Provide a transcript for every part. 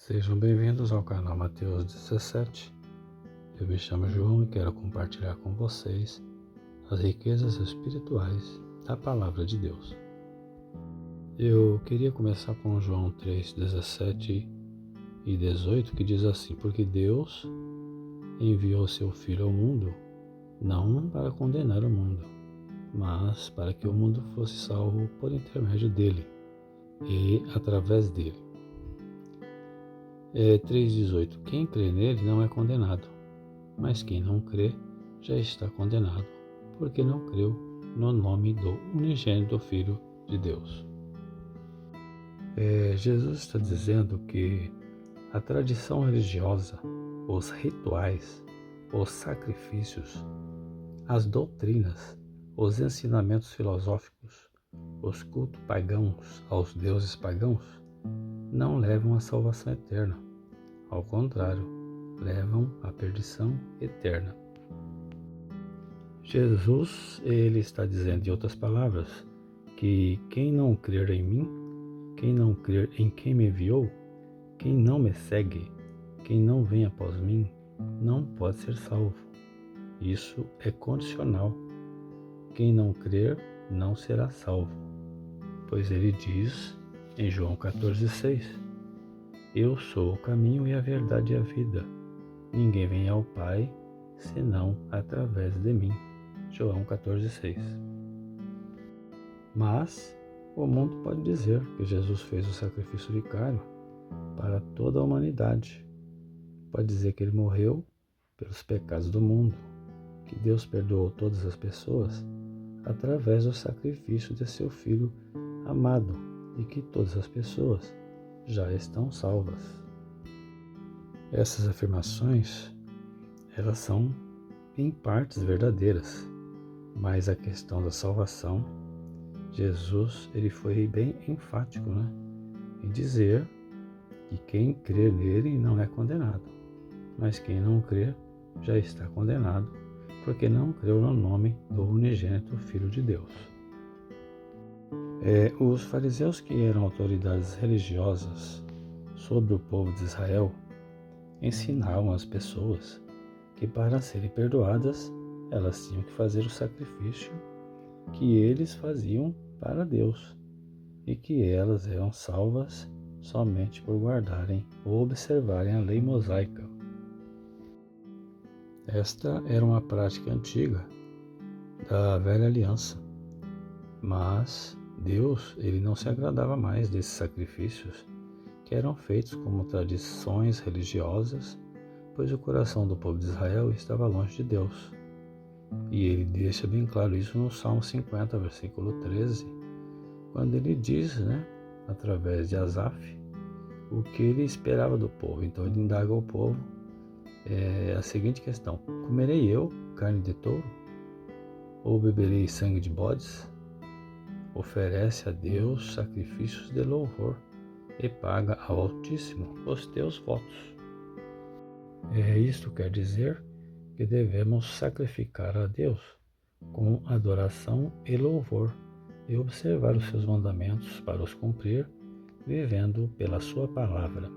Sejam bem-vindos ao canal Mateus 17. Eu me chamo João e quero compartilhar com vocês as riquezas espirituais da Palavra de Deus. Eu queria começar com João 3, 17 e 18, que diz assim: Porque Deus enviou seu Filho ao mundo, não para condenar o mundo, mas para que o mundo fosse salvo por intermédio dele e através dele. 3,18 Quem crê nele não é condenado, mas quem não crê já está condenado, porque não creu no nome do unigênito Filho de Deus. Jesus está dizendo que a tradição religiosa, os rituais, os sacrifícios, as doutrinas, os ensinamentos filosóficos, os cultos pagãos aos deuses pagãos, não levam à salvação eterna. Ao contrário, levam à perdição eterna. Jesus, ele está dizendo, em outras palavras, que quem não crer em mim, quem não crer em quem me enviou, quem não me segue, quem não vem após mim, não pode ser salvo. Isso é condicional. Quem não crer não será salvo. Pois ele diz em João 14,6: Eu sou o caminho e a verdade e a vida. Ninguém vem ao Pai senão através de mim. João 14,6. Mas o mundo pode dizer que Jesus fez o sacrifício vicário para toda a humanidade. Pode dizer que ele morreu pelos pecados do mundo, que Deus perdoou todas as pessoas através do sacrifício de seu Filho amado e que todas as pessoas já estão salvas. Essas afirmações, elas são em partes verdadeiras, mas a questão da salvação, Jesus ele foi bem enfático, em dizer que quem crê nele não é condenado, mas quem não crê já está condenado, porque não creu no nome do unigênito Filho de Deus. Os fariseus, que eram autoridades religiosas sobre o povo de Israel, ensinavam as pessoas que para serem perdoadas, elas tinham que fazer o sacrifício que eles faziam para Deus e que elas eram salvas somente por guardarem ou observarem a lei mosaica. Esta era uma prática antiga da velha aliança, mas Deus ele não se agradava mais desses sacrifícios que eram feitos como tradições religiosas, pois o coração do povo de Israel estava longe de Deus. E ele deixa bem claro isso no Salmo 50, versículo 13, quando ele diz, através de Asaf, o que ele esperava do povo. Então ele indaga ao povo a seguinte questão: comerei eu carne de touro? Ou beberei sangue de bodes? Oferece a Deus sacrifícios de louvor e paga ao Altíssimo os teus votos. Isto quer dizer que devemos sacrificar a Deus com adoração e louvor e observar os seus mandamentos para os cumprir, vivendo pela sua palavra.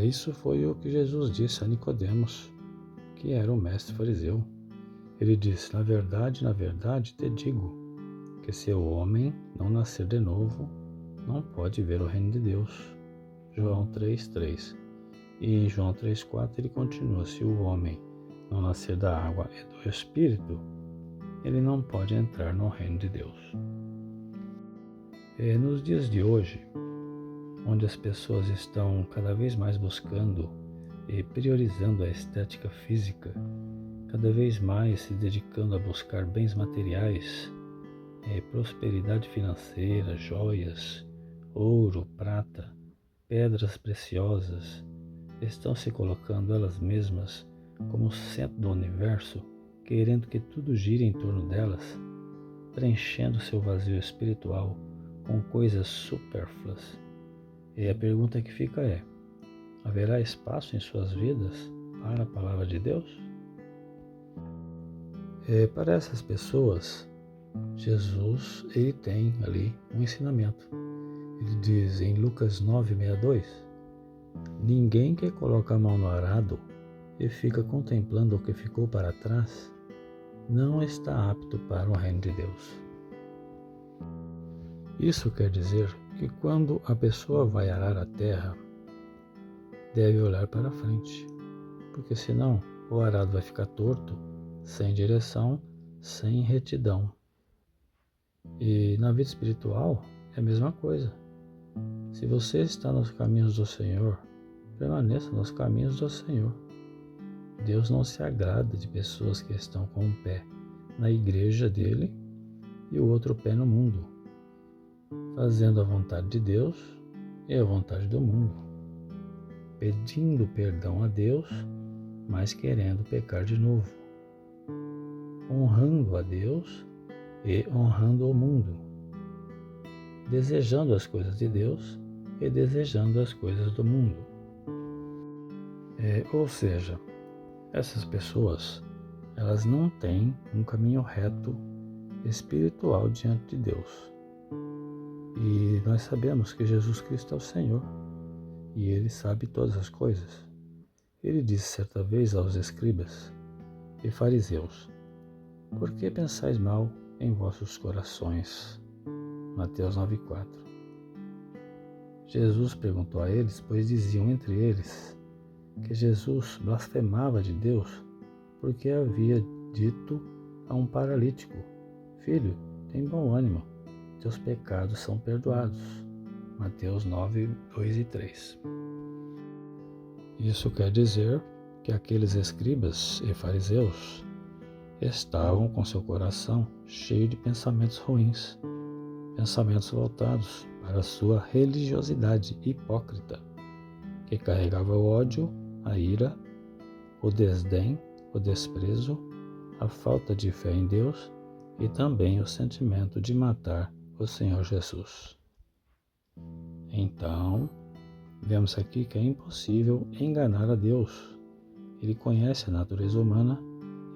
Isso foi o que Jesus disse a Nicodemos, que era o mestre fariseu. Ele disse: na verdade, te digo, que se o homem não nascer de novo, não pode ver o reino de Deus. João 3,3. E em João 3,4 ele continua: se o homem não nascer da água e do Espírito, ele não pode entrar no reino de Deus. Nos dias de hoje, onde as pessoas estão cada vez mais buscando e priorizando a estética física, cada vez mais se dedicando a buscar bens materiais, prosperidade financeira, joias, ouro, prata, pedras preciosas, estão se colocando elas mesmas como centro do universo, querendo que tudo gire em torno delas, preenchendo seu vazio espiritual com coisas supérfluas. E a pergunta que fica é: haverá espaço em suas vidas para a palavra de Deus? Para essas pessoas, Jesus ele tem ali um ensinamento. Ele diz em Lucas 9,62: Ninguém que coloca a mão no arado e fica contemplando o que ficou para trás não está apto para o reino de Deus. Isso quer dizer que quando a pessoa vai arar a terra, deve olhar para frente, porque senão o arado vai ficar torto, sem direção, sem retidão. E na vida espiritual é a mesma coisa. Se você está nos caminhos do Senhor, permaneça nos caminhos do Senhor. Deus não se agrada de pessoas que estão com um pé na igreja dele e o outro pé no mundo, fazendo a vontade de Deus e a vontade do mundo, pedindo perdão a Deus, mas querendo pecar de novo, honrando a Deus e honrando o mundo, desejando as coisas de Deus e desejando as coisas do mundo. Ou seja, essas pessoas, elas não têm um caminho reto espiritual diante de Deus. E nós sabemos que Jesus Cristo é o Senhor e Ele sabe todas as coisas. Ele disse certa vez aos escribas e fariseus: por que pensais mal em vossos corações? Mateus 9,4. Jesus perguntou a eles, pois diziam entre eles que Jesus blasfemava de Deus porque havia dito a um paralítico: filho, tem bom ânimo, teus pecados são perdoados. Mateus 9, 2 e 3. Isso quer dizer que aqueles escribas e fariseus estavam com seu coração cheio de pensamentos ruins, pensamentos voltados para a sua religiosidade hipócrita, que carregava o ódio, a ira, o desdém, o desprezo, a falta de fé em Deus e também o sentimento de matar o Senhor Jesus. Então, vemos aqui que é impossível enganar a Deus. Ele conhece a natureza humana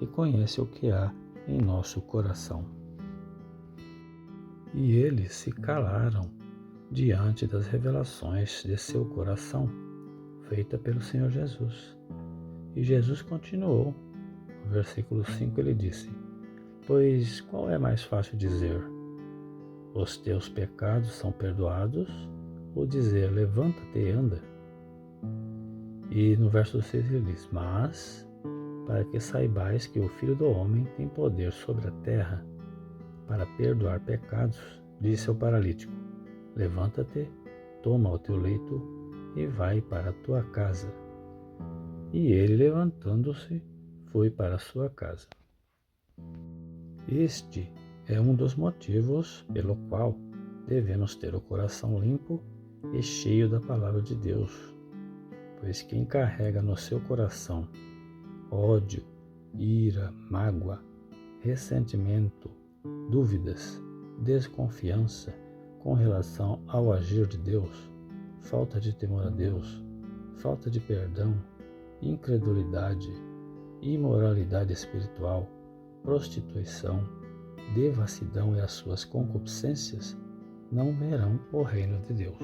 e conhece o que há em nosso coração. E eles se calaram diante das revelações de seu coração, feita pelo Senhor Jesus. E Jesus continuou. No versículo 5 ele disse: pois qual é mais fácil dizer: os teus pecados são perdoados, ou dizer: levanta-te e anda? E no verso 6 ele diz: mas, para que saibais que o Filho do Homem tem poder sobre a terra para perdoar pecados, disse ao paralítico: levanta-te, toma o teu leito e vai para a tua casa. E ele, levantando-se, foi para a sua casa. Este é um dos motivos pelo qual devemos ter o coração limpo e cheio da palavra de Deus, pois quem carrega no seu coração ódio, ira, mágoa, ressentimento, dúvidas, desconfiança com relação ao agir de Deus, falta de temor a Deus, falta de perdão, incredulidade, imoralidade espiritual, prostituição, devassidão e as suas concupiscências, não verão o reino de Deus.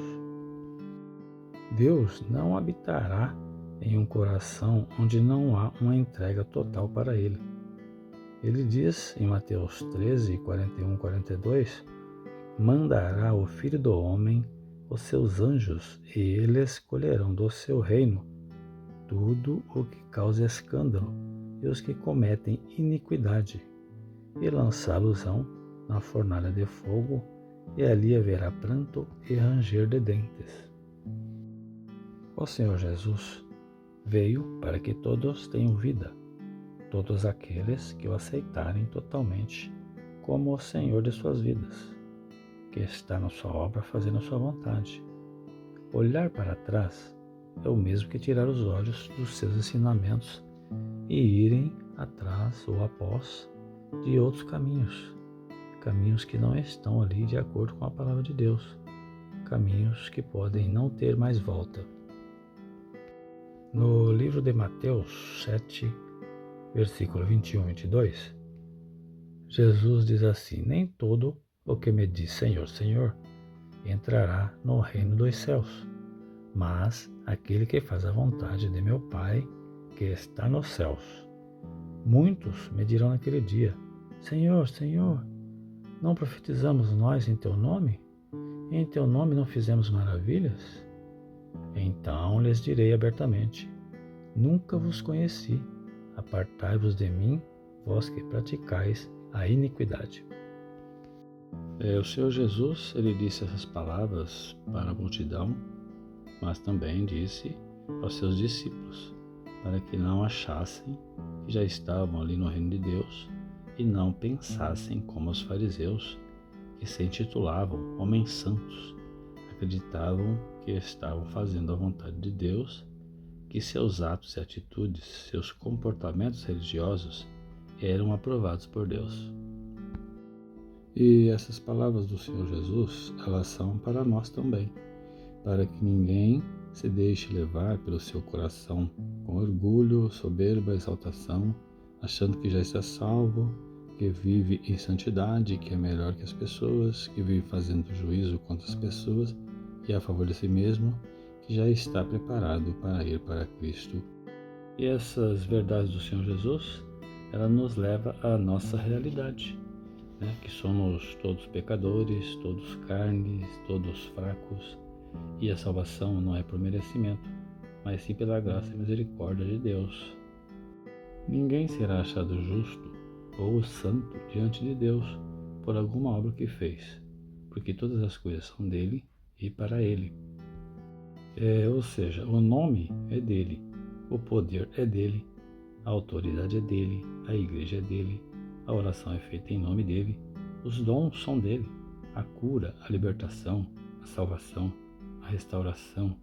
Deus não habitará em um coração onde não há uma entrega total para Ele. Ele diz em Mateus 13, 41, 42, mandará o Filho do Homem os seus anjos e eles colherão do seu reino tudo o que causa escândalo e os que cometem iniquidade, e lançá-los-ão na fornalha de fogo, e ali haverá pranto e ranger de dentes. O Senhor Jesus veio para que todos tenham vida, todos aqueles que o aceitarem totalmente como o Senhor de suas vidas, que está na sua obra fazendo a sua vontade. Olhar para trás é o mesmo que tirar os olhos dos seus ensinamentos e irem atrás ou após de outros caminhos, caminhos que não estão ali de acordo com a palavra de Deus, caminhos que podem não ter mais volta. No livro de Mateus 7, versículo 21 e 22, Jesus diz assim: nem todo o que me diz Senhor, Senhor, entrará no reino dos céus, mas aquele que faz a vontade de meu Pai que está nos céus. Muitos me dirão naquele dia: Senhor, Senhor, não profetizamos nós em teu nome? E em teu nome não fizemos maravilhas? Então lhes direi abertamente: Nunca vos conheci. Apartai-vos de mim, vós que praticais a iniquidade. O Senhor Jesus, ele disse essas palavras para a multidão, mas também disse aos seus discípulos, para que não achassem que já estavam ali no reino de Deus e não pensassem como os fariseus, que se intitulavam homens santos, acreditavam que estavam fazendo a vontade de Deus, que seus atos e atitudes, seus comportamentos religiosos eram aprovados por Deus. E essas palavras do Senhor Jesus, elas são para nós também, para que ninguém se deixe levar pelo seu coração com orgulho, soberba, exaltação, achando que já está salvo, que vive em santidade, que é melhor que as pessoas, que vive fazendo juízo contra as pessoas e a favor de si mesmo, que já está preparado para ir para Cristo. E essas verdades do Senhor Jesus, ela nos leva à nossa realidade, que somos todos pecadores, todos carnes, todos fracos, e a salvação não é por merecimento, mas sim pela graça e misericórdia de Deus. Ninguém será achado justo ou santo diante de Deus por alguma obra que fez, porque todas as coisas são dele e para ele. Ou seja, o nome é dele, o poder é dele, a autoridade é dele, a igreja é dele, a oração é feita em nome dele, os dons são dele, a cura, a libertação, a salvação, a restauração,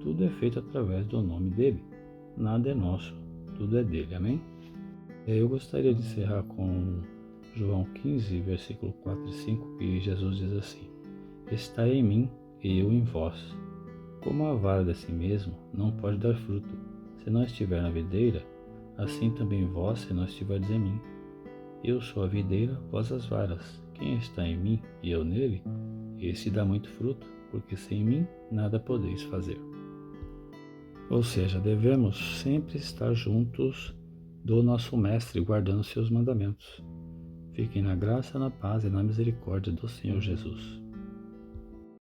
tudo é feito através do nome dele. Nada é nosso, tudo é dele, amém? Eu gostaria de encerrar com João 15, versículo 4 e 5, que Jesus diz assim: Está em mim e eu em vós. Como a vara de si mesmo não pode dar fruto, se não estiver na videira, assim também vós, se não estiverdes em mim. Eu sou a videira, vós as varas. Quem está em mim e eu nele, esse dá muito fruto, porque sem mim nada podeis fazer. Ou seja, devemos sempre estar juntos do nosso Mestre, guardando seus mandamentos. Fiquem na graça, na paz e na misericórdia do Senhor Jesus.